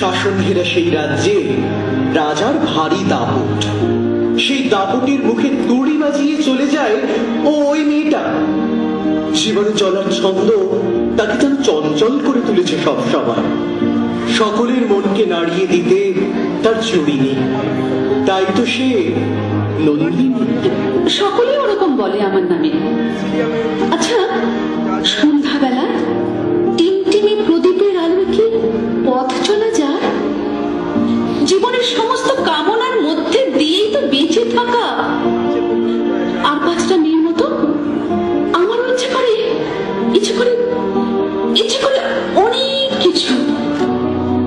শাসন ঘেরা সেই রাজ্যে রাজার ভারী দাপট। সেই দাপটের মুখে তুড়ি বাজিয়ে চলে যায় ওই মেয়েটা। জীবনে চলার ছন্দ তাকে যেন চঞ্চল করে তুলেছে সব সময়। সকলের মনকে নাড়িয়ে দিতে তার চুরি নেই, তাই তো সে নন্দিনী। সকলেই ওরকম বলে আমার নামে। আচ্ছা, সন্ধ্যাবেলা টিমটিমে প্রদীপের আলো কি পথ চলা যায়? জীবনের সমস্ত কামনার মধ্যে দিয়েই তো বেঁচে থাকা। আর পাঁচটা মেয়ের মতো আমারও ইচ্ছে করে অনেক কিছু,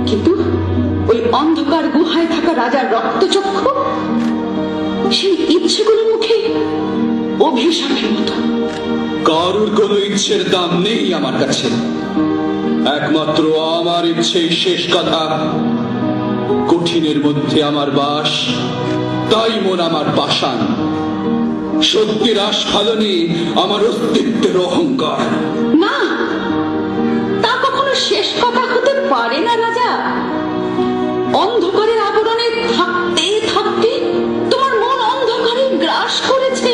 কিন্তু ওই অন্ধকার গুহায় থাকা রাজার রক্তচক্ষু সেই ইচ্ছেগুলোর মুখে অভিশাপের মতো। কারুর কোনো ইচ্ছের দাম নেই আমার কাছে, একমাত্র আমার ইচ্ছেই শেষ কথা। কঠিনের মধ্যে আমার বাস, তাই মন আমার পাষাণ। সত্যের আস্ফালনে আমার অস্তিত্বের অহংকার। না, তা কখনো শেষ কথা হতে পারে না রাজা। অন্ধকারের আবরণে থাকতে থাকতে তোমার মন অন্ধকারে গ্রাস করেছে।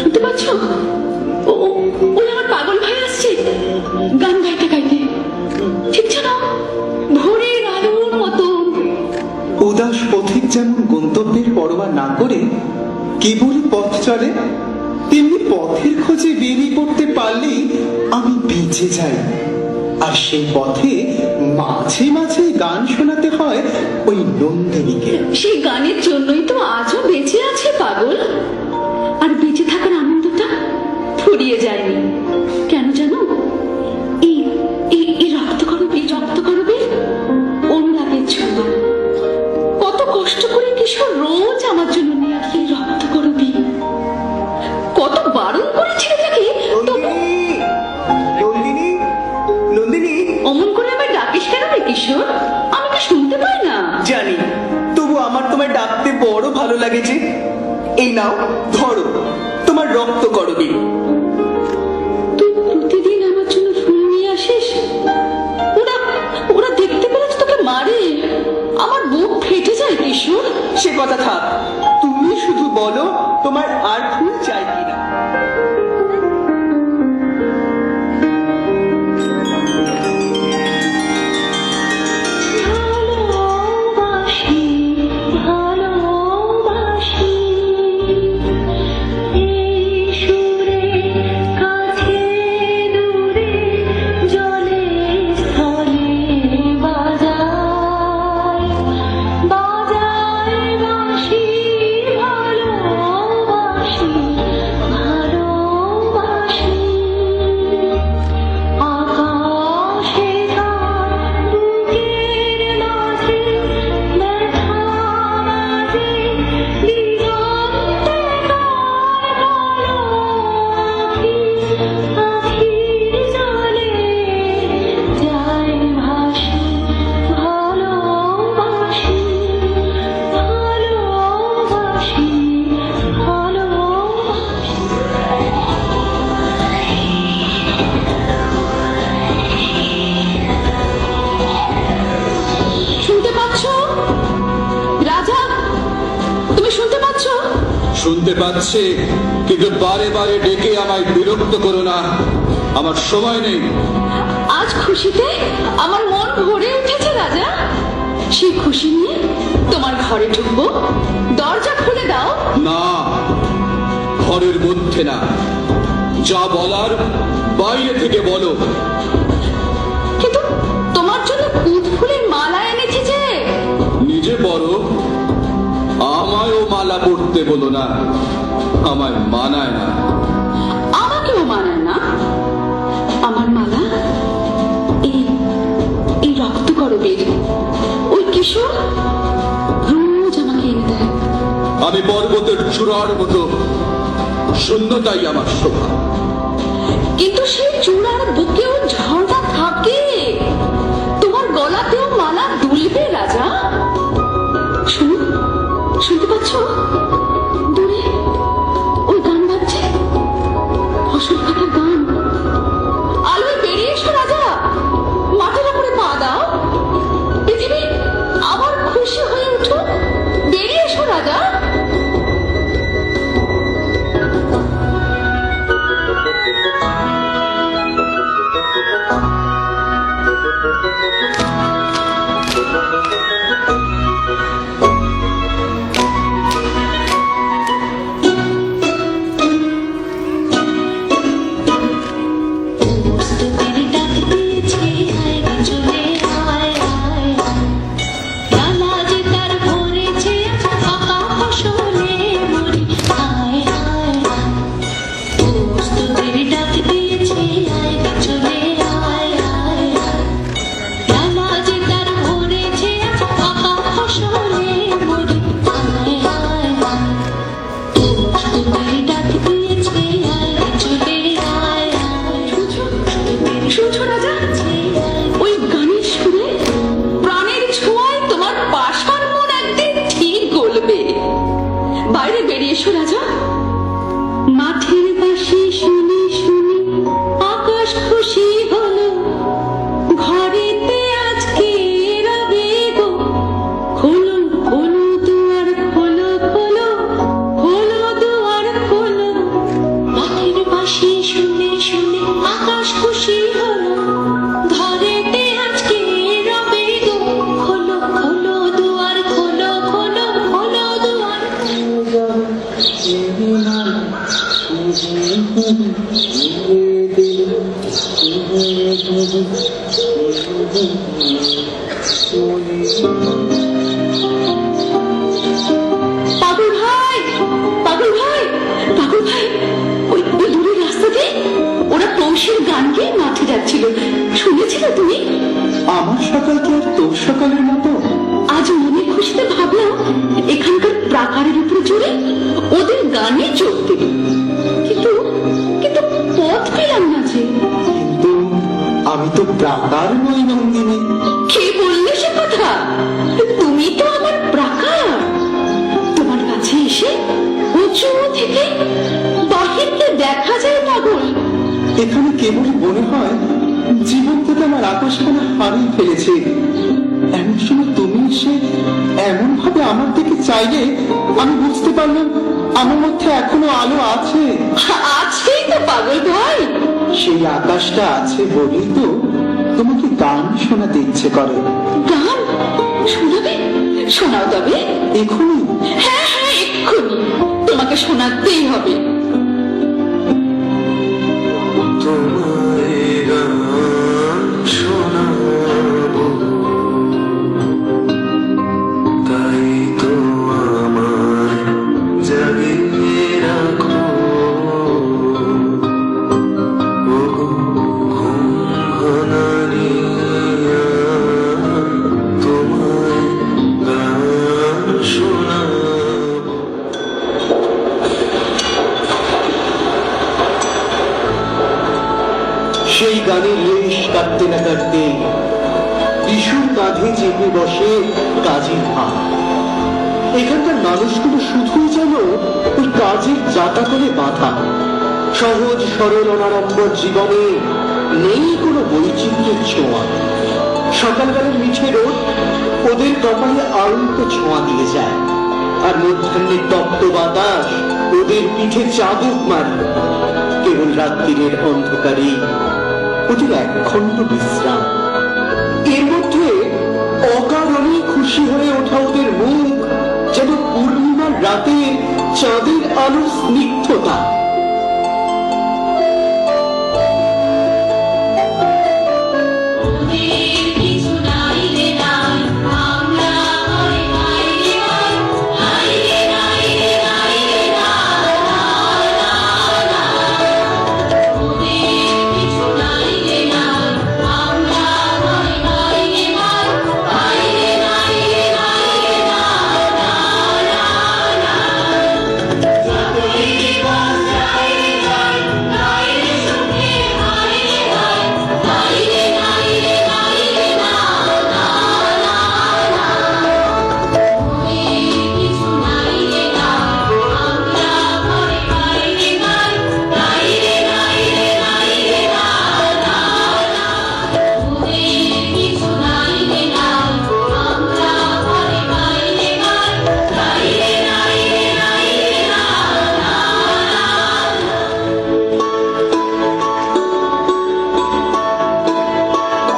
শুনতে পাচ্ছ? ওই আমার পাগল ভাই আসছে গান গাইতে গাইতে, ঠিক যেন ভোরের আলোর মতো। উদাস পথিক যেমন গন্তব্যের পরোয়া না করে কেবলই পথ চলে, তেমনি পথের খোঁজে বেরিয়ে পড়তে পারলেই আমি বেঁচে যাই। আর সেই পথে মাঝে মাঝে গান শোনাতে হয় ওই নন্দিনীকে। সেই গানের জন্যই তো আজও বেঁচে আছে পাগল। আর বেঁচে থাকার আনন্দটা ফুরিয়ে যায়নি কেন জানো? এই রক্তকরবের অনুরাগের জন্য। কত কষ্ট করে কিশোর রোজ আমার জন্য নিয়ে আসে রক্তকরবী। কত বারণ করেছিল তাকে, নন্দিনী, অমন করে আমায় ডাকিস কেন রে কিশোর? আমি কি শুনতে পাই না? জানি, তবু আমার তোমায় ডাকতে বড় ভালো লাগেছে। এই নাও, ধরো তোমার রক্ত করবি। তুই প্রতিদিন আমার জন্য ফুল নিয়ে আসিস। ওরা দেখতে পেলে তো তোকে মারে। আমার বুক ফেটে যায় কিশোর। সে কথা থাক, তুমি শুধু বলো তোমার আর ফুল চাই কিনা। শুনতে পাচ্ছে, কিন্তু বারে বারে ডেকে আমায় বিরক্ত করো না, আমার সময় নেই। আজ খুশিতে আমার মন ভরে উঠেছে রাজা। সেই খুশি নিয়ে তোমার ঘরে ঢুকবো, দরজা খুলে দাও। না, ঘরের মধ্যে না, যা বলার বাইরে থেকে বলো। কিন্তু তোমার জন্য কুদ ফুলের মালা এনেছি যে। নিজে বড়, আমায়ও মালা পড়তে বলো না, আমায় মানায় না। আমাকেও মানায় না। আমার মালা এই রক্ত করবের ওই কিশোর রোজ আমাকে এনে দেয়। আমি পর্বতের চূড়ার মতো, শূন্যতাই আমার শোভা। কিন্তু সেই চূড়ার বুকেও ঝর্ণা থাকে। তোমার গলাতেও মালা দুলবে রাজা। শুনতে পাচ্ছ? দূরে ওই গান বাজছে, ফসল কাটার শুনছো রাজা, ওই গানের সুরে প্রাণের ছোঁয়ায় তোমার পাষাণ মন একদিন ঠিক গলবে। বাইরে বেরিয়ে এসো রাজা। মাঠের বাঁশি শুনি শুনি আকাশ খুশি হলো, ঘরেতে আজকে রবে গো, খোলো খোলো দুয়ার খোলো, খোলো খোলো দুয়ার খোলো। মাঠের বাঁশি শুনে শুনে আকাশ খুশি হলো, ঘরেতে আজকে রবে গো, খোলো খোলো দুয়ার খোলো, খোলো খোলো দুয়ার। পাগল ভাই, পাগল ভাই, পাগল ভাই, ওই ওই দূরের রাস্তাতে ওরা পৌষের গান গেয়ে মাঠে যাচ্ছিল, শুনেছিলে তুমি? আমার সকাল কি আর তোর সকালের মতো? আজ মনে খুশিতে ভাবলাম এখানকার প্রাকারের উপরে চড়ে ওদের গানে যোগ দেব, কিন্তু কিন্তু পথ পেলাম না যে। কিন্তু আমি তো প্রাকার নই নন্দিনী। কে বললে সে কথা? তুমি তো আমার প্রাকার। তোমার কাছে এসে উঁচু থেকে বাহিরকে দেখা যায় পাগল। এখানে কেবল মনে হয় জীবন থেকে আমার আকাশখানা হারিয়ে ফেলেছে। এমন সময় তুমি এসে এমন ভাবে আমার দিকে চাইলে আমি বুঝতে পারলাম আমার মধ্যে এখনো আলো আছে। আছেই তো পাগল ভাই। সেই আকাশটা আছে বলেই তো তোমাকে গান শোনাতে ইচ্ছে করে। গান শোনাবে? শোনাও তবে। এখনই? হ্যাঁ হ্যাঁ, এক্ষুনি তোমাকে শোনাতেই হবে। তোমায় গান শোনাবো, তাই তো আমায় জাগিয়ে রাখো। ওগো ঘুম ভাঙানিয়া, তোমায় গান শোনাবো। সেই গানের রেশ কাটতে না কাটতে বিশুর কাঁধে চেপে বসে কাজের ভাব। এখানকার মানুষগুলো শুধুই যেন ওই কাজের জাতাকলে বাধা। সহজ সরল অনাড়ম্বর জীবনে নেই কোনো বৈচিত্র্যের ছোঁয়া। সকালবেলার মিঠে রোদ ওদের কপালে আলতো ছোঁয়া দিয়ে যায়, আর মধ্যাহ্নের তপ্ত বাতাস ওদের পিঠে চাবুক মারে। কেবল রাত্রির অন্ধকারে ওদের একখণ্ড বিশ্রাম। এর মধ্যে অকারণেই খুশি হয়ে ওঠা ওদের মুখ যেন পূর্ণিমার রাতে চাঁদের আলোর স্নিগ্ধতা।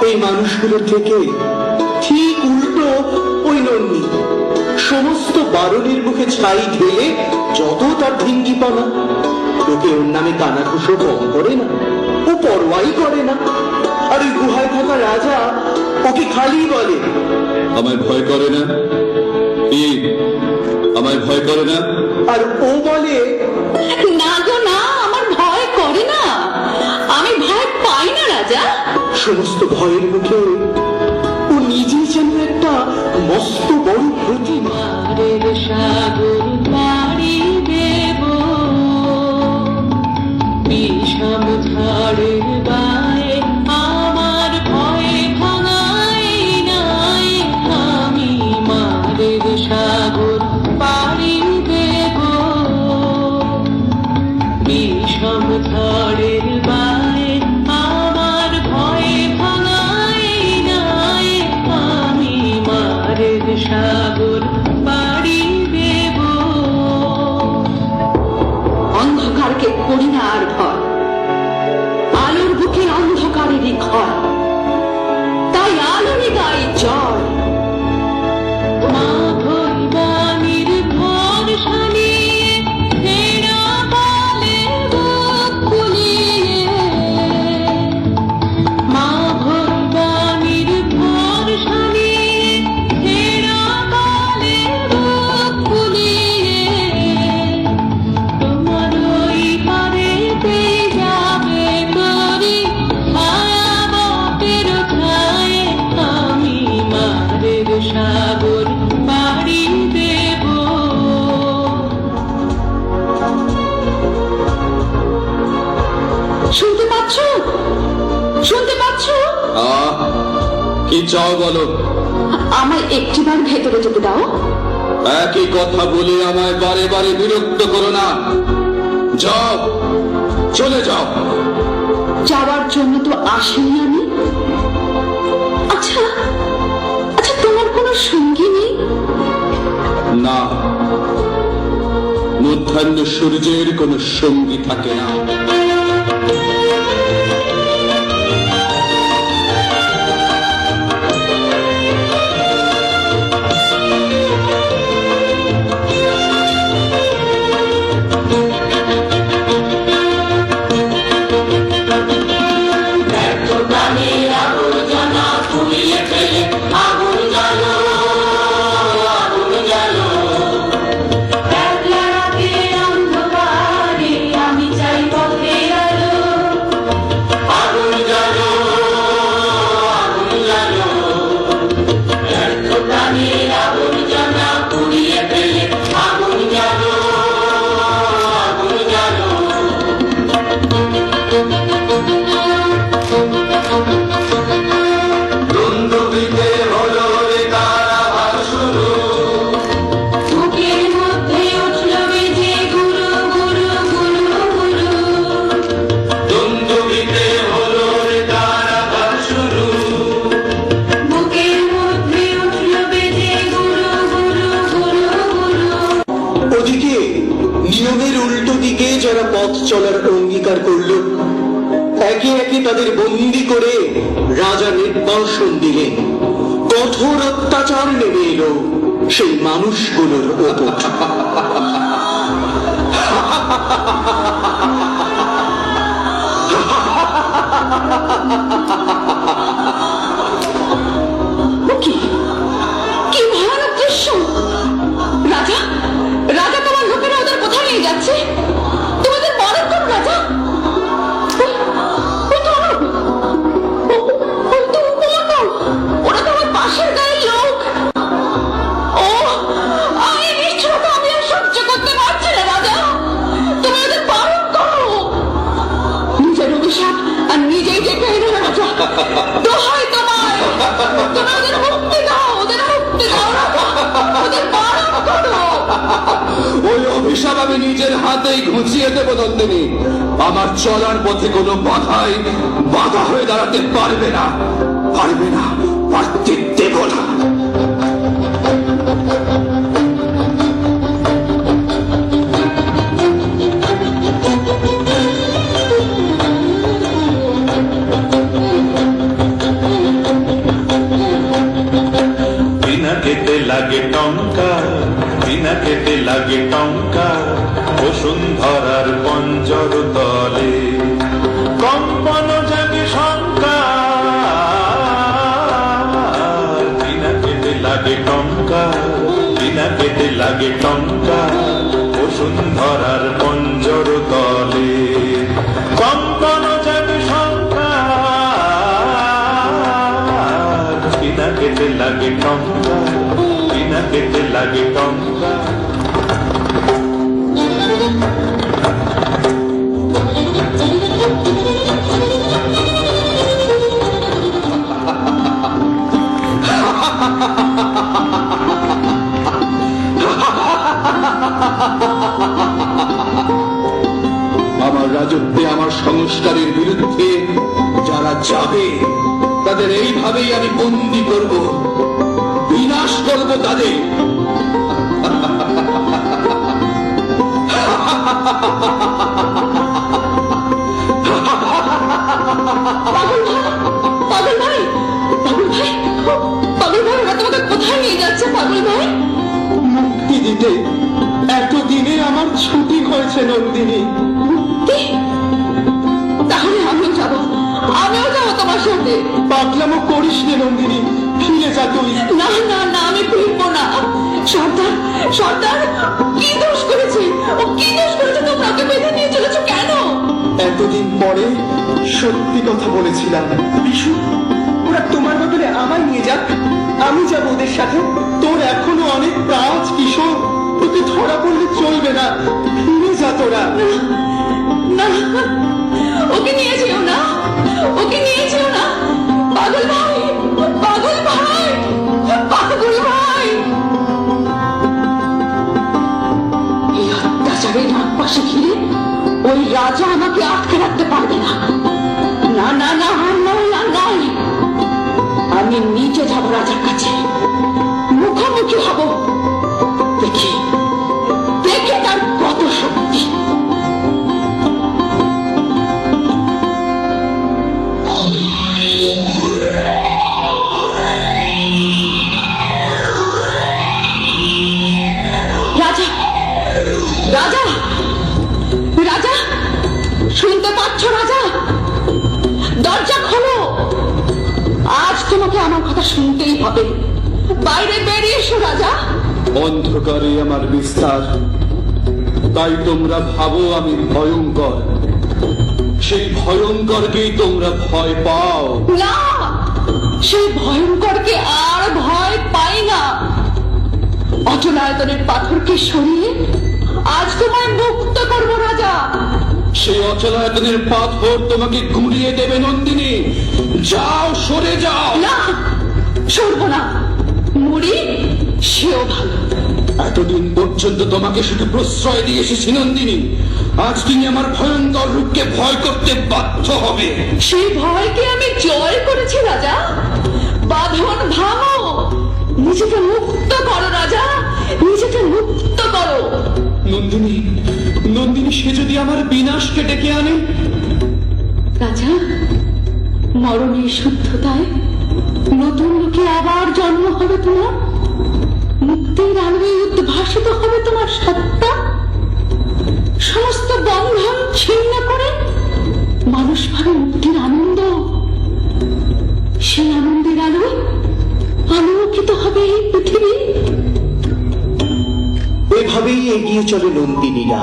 এই মানুষগুলোর থেকে ঠিক উল্টো ওই নন্দী সমস্ত বারণের মুখে ছাই ঢেলে যত তার ঢিঙ্গিপনা। লোকে ওর নামে কানাঘুষো কম করে না, ও পরোয়াই করে না। আর ওই গুহায় থাকা রাজা ওকে খালি বলে, আমায় ভয় করে না? এই আমায় ভয় করে না? আর ও বলে, না গো না, আমার ভয় করে না, আমি ভয় পাই না রাজা। সমস্ত ভয়ের মুখে ও নিজেই যেন একটা মস্ত বড় প্রতিমা। সাগর পাড়ি দেব, বিষম ঝড়ের গায়ে কি চাও বলো? আমায় একটিবার ভেতরে যেতে দাও। একই কথা বলে আমায় বারে বারে বিরক্ত করো না। যাও, চলে যাও। যাওয়ার জন্য তো আসিনি আমি। আচ্ছা আচ্ছা, তোমার কোনো সঙ্গী নেই? না, মধ্যাহ্ন সূর্যের কোনো সঙ্গী থাকে না। দুন্দুবিতে হলো রে কারাবাস শুরু, বুকের মধ্যে উঠল বেজে গুরু গুরু গুরু গুরু। দুন্দুবিতে হলো রে কারাবাস শুরু, বুকের মধ্যে উঠল বেজে গুরু গুরু গুরু গুরু। ওদিকে নিয়মের উল্টো দিকে যারা পথ চলার অঙ্গীকার করল, একে একে তাদের বন্দি করে রাজা নির্বাসন দিলেন। কঠোর অত্যাচার নেমে এলো সেই মানুষগুলোর ওপর। কি কি ভয়ানক দৃশ্য! রাজা রাজা, তোমার লোকেরা ওদের কোথায় নিয়ে যাচ্ছে? তোমাদের বড় কোন রাজা? ওরা তো আমার পাশের গায়ের লোক। ও আমি নিষ্ঠুরতা আমি আর সহ্য করতে পারছি না রাজা, তুমি ওদের বারণ করো। নিজের অভিশাপ আর নিজেই ডেকে এনো রাজা, দোহাই তোমায়, তুমি ওদের মুক্তি দাও, ওদের মুক্তি দাও রাজা, ওদের বারণ করো। ওই অভিশাপ আমি নিজের হাতেই ঘুচিয়ে দেব নন্দিনী। আমার চলার পথে কোনো বাধা হয়ে দাঁড়াতে পারবে না, পারবে না, পারতে দেব না। বিনা কেটে লাগে টঙ্কা, বিনা কেটে লাগে টঙ্কা, বসুন্ধরার পঞ্জর তলে কম্পন জাগে শঙ্কা। বিনা কেটে লাগে টঙ্কা, বিনা কেটে লাগে টঙ্কা, বসুন্ধরার পঞ্জর তলে কম্পন জাগে শঙ্কা। বিনা কেটে লাগে টঙ্কা, বিনা কেটে লাগে টঙ্কা। আমার রাজত্বে আমার সংস্কারের বিরুদ্ধে যারা যাবে তাদের এইভাবেই আমি বন্দি করব, বিনাশ করব তাদের। পাগল ভাই, পাগল ভাই, পাগল ভাই, পাগল ভাই, ওরা তোমাকে কোথায় নিয়ে যাচ্ছে পাগল ভাই? মুক্তি দিতে এতদিনে আমার ছুটি হয়েছে নন্দিনী। কি? তাহলে আমিও যাবো তোমার সাথে। পাগলামো করিস নে নন্দিনী, ফিরে যা তুই। না না না, আমি ফিরবো না। সর্দার সর্দার কি দোষ করেছে? ও কি দোষ করেছে? তোমরা ওকে বেঁধে নিয়ে চলেছো কেন? এতদিন পরে সত্যি কথা বলেছিলাম। বিশু, ওরা তোমার বদলে আমায় নিয়ে যাক, আমি যাবো ওদের সাথে। তোর এখনো অনেক কাজ কিশোর, তোকে ধরা পড়লে চলবে না, ফিরে যা তোরা। না, ওকে নিয়ে যেও না, ওকে নিয়ে যেও না। পাগল ওই রাজা আমাকে আটকে রাখতে পারবে না। না না না, আর নয় আর নয়, আমি নিজে যাব রাজার কাছে, মুখোমুখি হব, দেখি দেখে তার কত শক্তি। রাজা রাজা রাজা, শুনতে পাচ্ছ রাজা? দরজা খোলো, আজ তোমাকে আমার কথা শুনতেই হবে। বাইরে বেরিয়ে এসো রাজা। অন্ধকারে আমার বিস্তার, তাই তোমরা ভাবো আমি ভয়ঙ্কর, সেই ভয়ঙ্করকেই তোমরা ভয় পাও। না, সেই ভয়ঙ্করকে আর ভয় পাই না। অচলায়তনের পাথরকে সরিয়ে আজ তোমায় মুক্ত করব রাজা। সেই অচলায়তনের পাথর তোমাকে গুঁড়িয়ে দেবে নন্দিনী। যাও, সরে যাও। না, সরব না, মুড়ি সেও ভালো। এতদিন পর্যন্ত তোমাকে শুধু প্রশ্রয় দিয়ে এসেছি নন্দিনী, আজ তুমি আমার ভয়ঙ্কর রূপকে ভয় করতে বাধ্য হবে। সেই ভয়কে আমি জয় করেছি রাজা। বাঁধন ভাঙো, নিজেকে মুক্ত করো রাজা, নিজেকে মুক্ত করো। নন্দিনী, নন্দিনী, সে যদি আমার বিনাশকে ডেকে আনে? রাজা, মরণের শুদ্ধতায় নতুন লোকে আবার জন্ম হবে তোমার, মুক্তির আলোয় উদ্ভাসিত হবে তোমার সত্তা, সমস্ত বন্ধন ছিন্ন করে মানুষ পাবে মুক্তির আনন্দ। সেই আনন্দের আলোয় আলোকিত হবে এই পৃথিবী। এভাবেই এগিয়ে চলে নন্দিনীরা।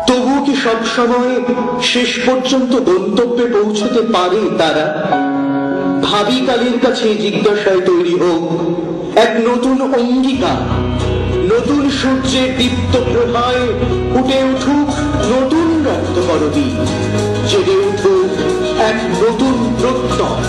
তবুও কি সবসময় শেষ পর্যন্ত গন্তব্যে পৌঁছতে পারে তারা? ভাবি কালীর কাছে জিজ্ঞাসায় তৈরি হোক এক নতুন অঙ্গীকার, নতুন সূর্যের দীপ্ত প্রভায় ফুটে উঠুক নতুন রক্তকরবী, জেগে উঠুক এক নতুন প্রত্যয়।